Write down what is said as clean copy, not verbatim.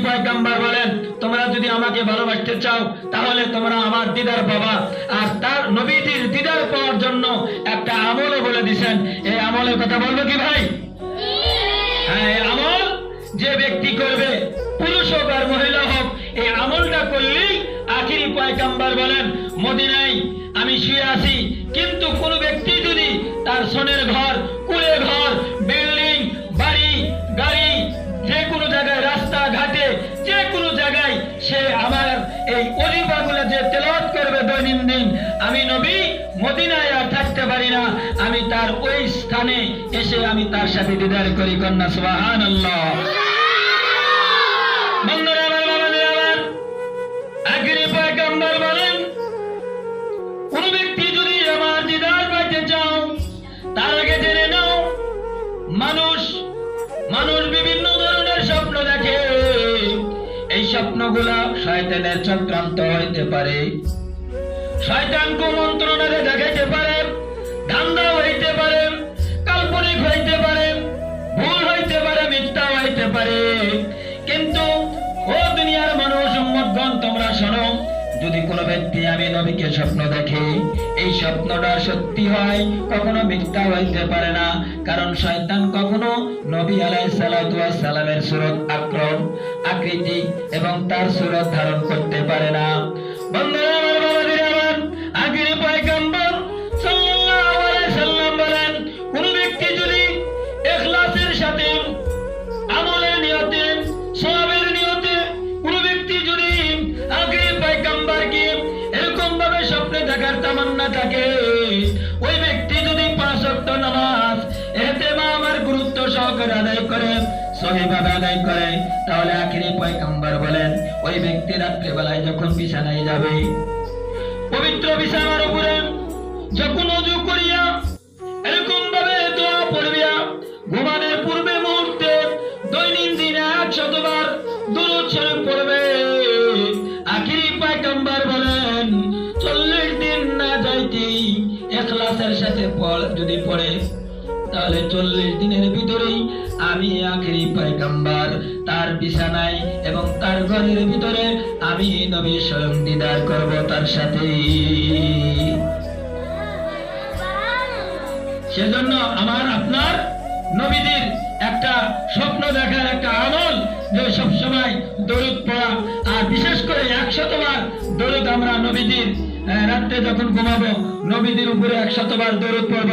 পয়গম্বর বলেন, তোমরা যদি আমাকে ভালোবাসতে চাও তাহলে তোমরা আমার দিদার পাবা। আর তার নবীজির দিদার পাওয়ার জন্য একটা আমলও বলে দিয়েছেন। এই আমলের কথা বলবো কি ভাই? হ্যাঁ, এই আমল যে ব্যক্তি করবে, পুরুষ হোক আর মহিলা হোক, এই আমলটা করলেই আখিরি পয়গম্বর বলেন, মদিনায় আমি শুয়ে আছি, কিন্তু কোন ব্যক্তি যদি তার সোনের ঘর, কুড়ে ঘর, বিল্ডিং, বাড়ি, গাড়ি, যে কোনো জায়গায়, রাস্তা ঘাটে, যে কোনো জায়গায় সে আমার এই ওজিফাগুলো যে তেলাওয়াত করবে দৈনন্দিন, আমি নবী মদিনায় আর থাকতে পারি না, আমি তার ওই স্থানে এসে আমি তার সাথে দিদার করি। কন্যা সুবহানাল্লাহ। বন্ধুরা আমার, বাবাদের আমার, আখিরি পয়গম্বর বলেন, কোন ব্যক্তি যদি আমার দিদার পাইতে চাও, তার আগে জেনে নাও, মানুষ বিভিন্ন ধরনের স্বপ্ন দেখে। এই স্বপ্নগুলা শয়তানের চক্রান্ত হইতে পারে, শয়তান কুমন্ত্রণারে দেখাইতে পারে, ধান্দা হইতে পারে, কাল্পনিক হইতে পারে, ভুল হইতে পারে, মিথ্যা হইতে পারে। কিন্তু ও দুনিয়ার মানুষ, উম্মতগণ, তোমরা শোনো, যদি কোনো ব্যক্তি আমি নবীকে স্বপ্ন দেখে, এই স্বপ্নটা সত্যি হয়, কখনো মিথ্যা হইতে পারে না। কারণ শয়তান কখনো নবী আলাইহিস সালাতু ওয়াস সালামের সূরত, আকৃতি এবং তার সূরত ধারণ করতে পারে না। বন্ধুরা আমার, বাবাদের আমার, আখিরি পয়গম্বর সাল্লাল্লাহু আলাইহি সাল্লাম বলেন, কোন ব্যক্তি যদি ইখলাসের সাথে, আমলের নিয়তে, সওয়াবের নিয়তে, কোন ব্যক্তি যদি আখিরি পয়গম্বরকে এরকম ভাবে স্বপ্নে দেখার তামান্না থাকে, ওই ব্যক্তি যদি 5 ওয়াক্ত নামাজ ইহতিমাম আর গুরুত্ব সহকারে আদায় করে, সহিভাবে আদায় করে, তাহলে আখিরি পয়গম্বর বলেন, ওই ব্যক্তি রাত্রে বেলায় যখন বিছানায় যাবে, পবিত্র বিছানার উপরে যখন ওযু করিয়া এরকম ভাবে দোয়া পড়বিয়া, ঘুমানোর পূর্বে মুহূর্তে দৈনন্দিন 100 বার দুরূদ শরীফ পড়বে। আখিরি পয়গম্বর বলেন, 40 দিন না যাইতেই ইখলাসের সাথে যদি পড়ে, তাহলে 40 দিনের ভিতরেই আমি আখিরি পয়গম্বর তার বিছানায় এবং তার ঘরের ভিতরে আমি নবী স্বয়ং দিদার করব তার সাথে। সেজন্য আমার আপনার নবীজির একটা স্বপ্ন দেখার একটা আমল, যে সবসময় দরুদ পড়া, আর বিশেষ করে 100 বার দরুদ আমরা নবীজির, রাত্রে যখন ঘুমাবো নবীজির উপরে 100 বার দরুদ পড়ব।